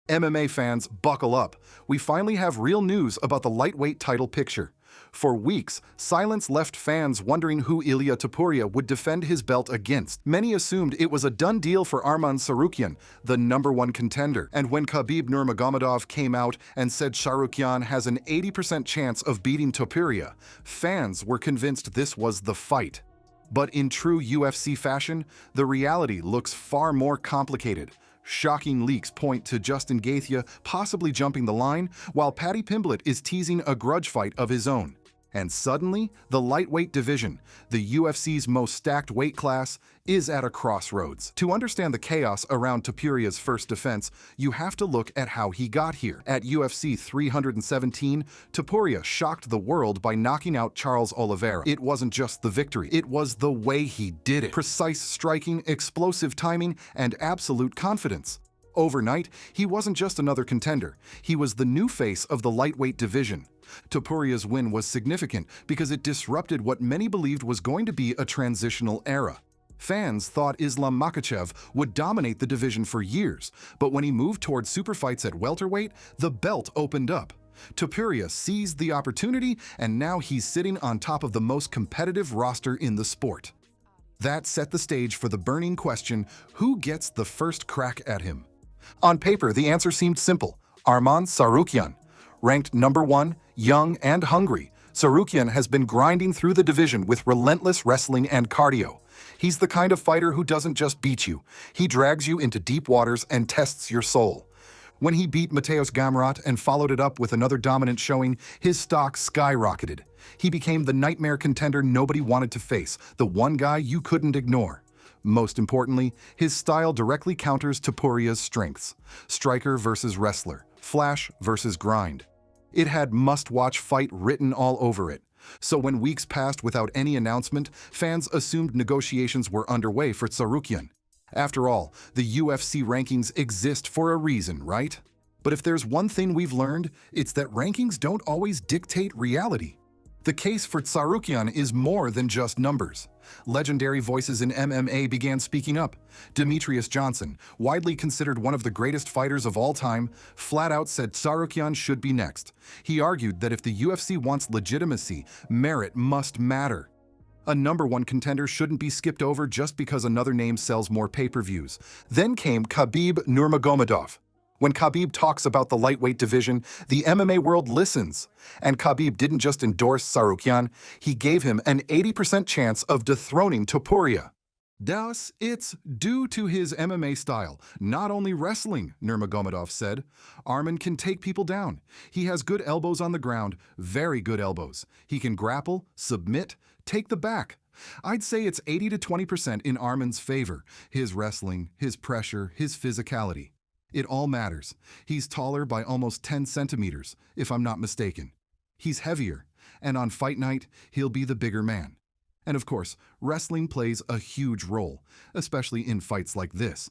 MMA fans, buckle up. We finally have real news about the lightweight title picture. For weeks, silence left fans wondering who Ilia Topuria would defend his belt against. Many assumed it was a done deal for Arman Tsarukyan, the #1 contender. And when Khabib Nurmagomedov came out and said Tsarukyan has an 80% chance of beating Topuria, fans were convinced this was the fight. But in true UFC fashion, the reality looks far more complicated. Shocking leaks point to Justin Gaethje possibly jumping the line, while Paddy Pimblett is teasing a grudge fight of his own. And suddenly, the lightweight division, the UFC's most stacked weight class, is at a crossroads. To understand the chaos around Topuria's first defense, you have to look at how he got here. At UFC 317, Topuria shocked the world by knocking out Charles Oliveira. It wasn't just the victory, it was the way he did it. Precise striking, explosive timing, and absolute confidence. Overnight, he wasn't just another contender. He was the new face of the lightweight division. Topuria's win was significant because it disrupted what many believed was going to be a transitional era. Fans thought Islam Makhachev would dominate the division for years, but when he moved toward super fights at welterweight, the belt opened up. Topuria seized the opportunity, and now he's sitting on top of the most competitive roster in the sport. That set the stage for the burning question, who gets the first crack at him? On paper, the answer seemed simple: Arman Tsarukyan. Ranked #1, young and hungry, Tsarukyan has been grinding through the division with relentless wrestling and cardio. He's the kind of fighter who doesn't just beat you, he drags you into deep waters and tests your soul. When he beat Mateusz Gamrot and followed it up with another dominant showing, his stock skyrocketed. He became the nightmare contender nobody wanted to face, the one guy you couldn't ignore. Most importantly, his style directly counters Topuria's strengths: striker versus wrestler, flash versus grind. It had must-watch fight written all over it. So when weeks passed without any announcement, fans assumed negotiations were underway for Tsarukyan. After all, the UFC rankings exist for a reason, right? But if there's one thing we've learned, it's that rankings don't always dictate reality. The case for Tsarukyan is more than just numbers. Legendary voices in MMA began speaking up. Demetrius Johnson, widely considered one of the greatest fighters of all time, flat out said Tsarukyan should be next. He argued that if the UFC wants legitimacy, merit must matter. A #1 contender shouldn't be skipped over just because another name sells more pay-per-views. Then came Khabib Nurmagomedov. When Khabib talks about the lightweight division, the MMA world listens. And Khabib didn't just endorse Tsarukyan, he gave him an 80% chance of dethroning Topuria. Thus, it's due to his MMA style, not only wrestling, Nurmagomedov said. Arman can take people down. He has good elbows on the ground, very good elbows. He can grapple, submit, take the back. I'd say it's 80 to 20% in Arman's favor. His wrestling, his pressure, his physicality. It all matters. He's taller by almost 10 centimeters, if I'm not mistaken. He's heavier, and on fight night, he'll be the bigger man. And of course, wrestling plays a huge role, especially in fights like this.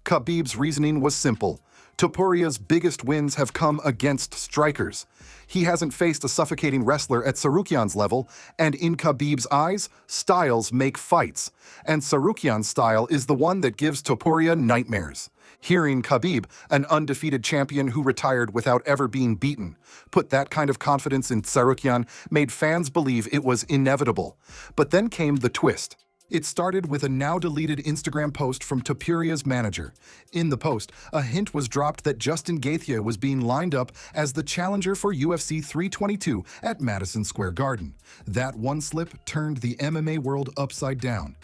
Khabib's reasoning was simple. Topuria's biggest wins have come against strikers. He hasn't faced a suffocating wrestler at Tsarukyan's level, and in Khabib's eyes, styles make fights. And Tsarukyan's style is the one that gives Topuria nightmares. Hearing Khabib, an undefeated champion who retired without ever being beaten, put that kind of confidence in Tsarukyan made fans believe it was inevitable. But then came the twist. It started with a now-deleted Instagram post from Topuria's manager. In the post, a hint was dropped that Justin Gaethje was being lined up as the challenger for UFC 322 at Madison Square Garden. That one slip turned the MMA world upside down.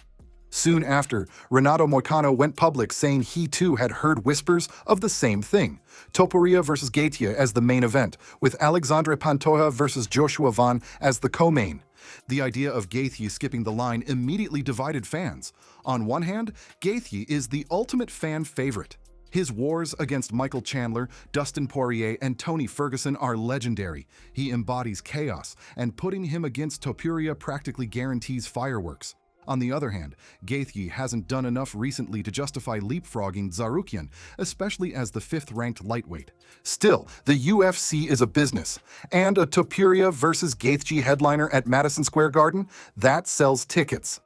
Soon after, Renato Moicano went public saying he too had heard whispers of the same thing. Topuria versus Gaethje as the main event, with Alexandre Pantoja versus Joshua Vaughn as the co-main. The idea of Gaethje skipping the line immediately divided fans. On one hand, Gaethje is the ultimate fan favorite. His wars against Michael Chandler, Dustin Poirier, and Tony Ferguson are legendary. He embodies chaos, and putting him against Topuria practically guarantees fireworks. On the other hand, Gaethje hasn't done enough recently to justify leapfrogging Tsarukyan, especially as the 5th-ranked lightweight. Still, the UFC is a business, and a Topuria versus Gaethje headliner at Madison Square Garden, that sells tickets.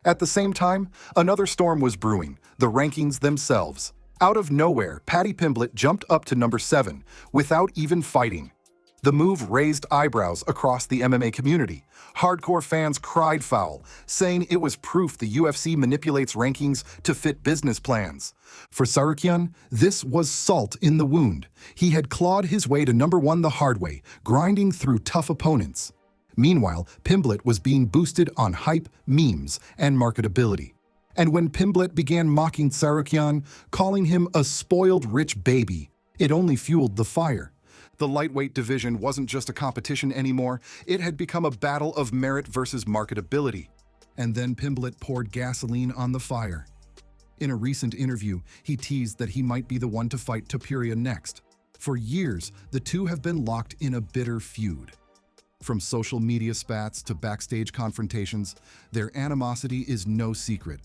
At the same time, another storm was brewing, the rankings themselves. Out of nowhere, Paddy Pimblett jumped up to number 7 without even fighting. The move raised eyebrows across the MMA community. Hardcore fans cried foul, saying it was proof the UFC manipulates rankings to fit business plans. For Tsarukyan, this was salt in the wound. He had clawed his way to number 1 the hard way, grinding through tough opponents. Meanwhile, Pimblett was being boosted on hype, memes, and marketability. And when Pimblett began mocking Tsarukyan, calling him a spoiled rich baby, it only fueled the fire. The lightweight division wasn't just a competition anymore, it had become a battle of merit versus marketability. And then Pimblett poured gasoline on the fire. In a recent interview, he teased that he might be the one to fight Topuria next. For years, the two have been locked in a bitter feud. From social media spats to backstage confrontations, their animosity is no secret.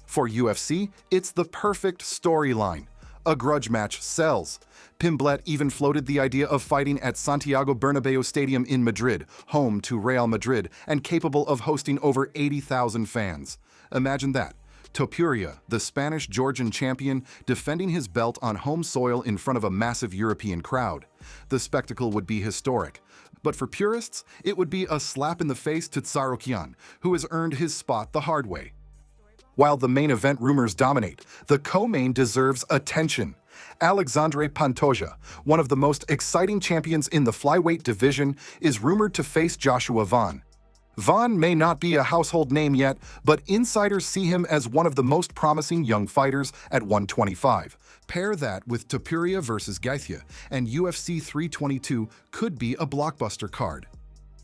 For UFC, it's the perfect storyline. A grudge match sells. Pimblett even floated the idea of fighting at Santiago Bernabeu Stadium in Madrid, home to Real Madrid and capable of hosting over 80,000 fans. Imagine that. Topuria, the Spanish-Georgian champion, defending his belt on home soil in front of a massive European crowd. The spectacle would be historic. But for purists, it would be a slap in the face to Tsarukyan, who has earned his spot the hard way. While the main event rumors dominate, the co-main deserves attention. Alexandre Pantoja, one of the most exciting champions in the flyweight division, is rumored to face Joshua Vaughn. Vaughn may not be a household name yet, but insiders see him as one of the most promising young fighters at 125. Pair that with Topuria versus Gaethje, and UFC 322 could be a blockbuster card.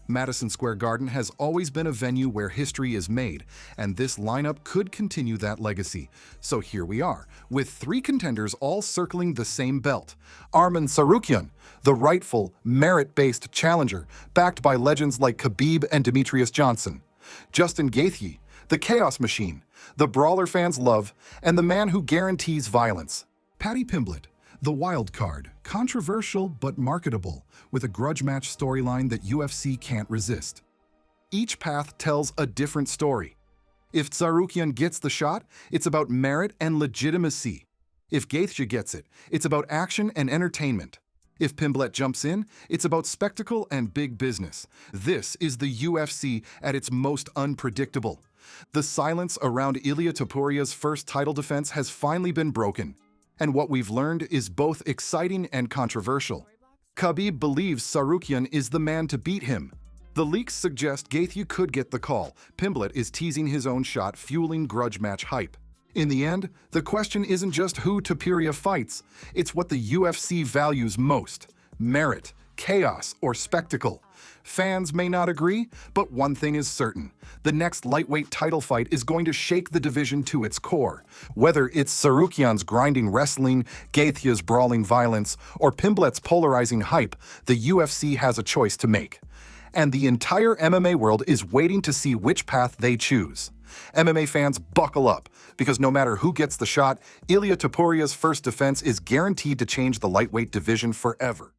Madison Square Garden has always been a venue where history is made, and this lineup could continue that legacy. So here we are, with 3 contenders all circling the same belt. Arman Tsarukyan, the rightful, merit-based challenger, backed by legends like Khabib and Demetrius Johnson. Justin Gaethje, the chaos machine, the brawler fans love, and the man who guarantees violence. Paddy Pimblett, the wild card, controversial but marketable, with a grudge match storyline that UFC can't resist. Each path tells a different story. If Tsarukyan gets the shot, it's about merit and legitimacy. If Gaethje gets it, it's about action and entertainment. If Pimblett jumps in, it's about spectacle and big business. This is the UFC at its most unpredictable. The silence around Ilia Topuria's first title defense has finally been broken. And what we've learned is both exciting and controversial. Khabib believes Tsarukyan is the man to beat him. The leaks suggest Gaethje could get the call. Pimblett is teasing his own shot, fueling grudge match hype. In the end, the question isn't just who Topuria fights, it's what the UFC values most: merit, chaos, or spectacle. Fans may not agree, but one thing is certain. The next lightweight title fight is going to shake the division to its core. Whether it's Tsarukyan's grinding wrestling, Gaethje's brawling violence, or Pimblett's polarizing hype, the UFC has a choice to make. And the entire MMA world is waiting to see which path they choose. MMA fans, buckle up, because no matter who gets the shot, Ilia Topuria's first defense is guaranteed to change the lightweight division forever.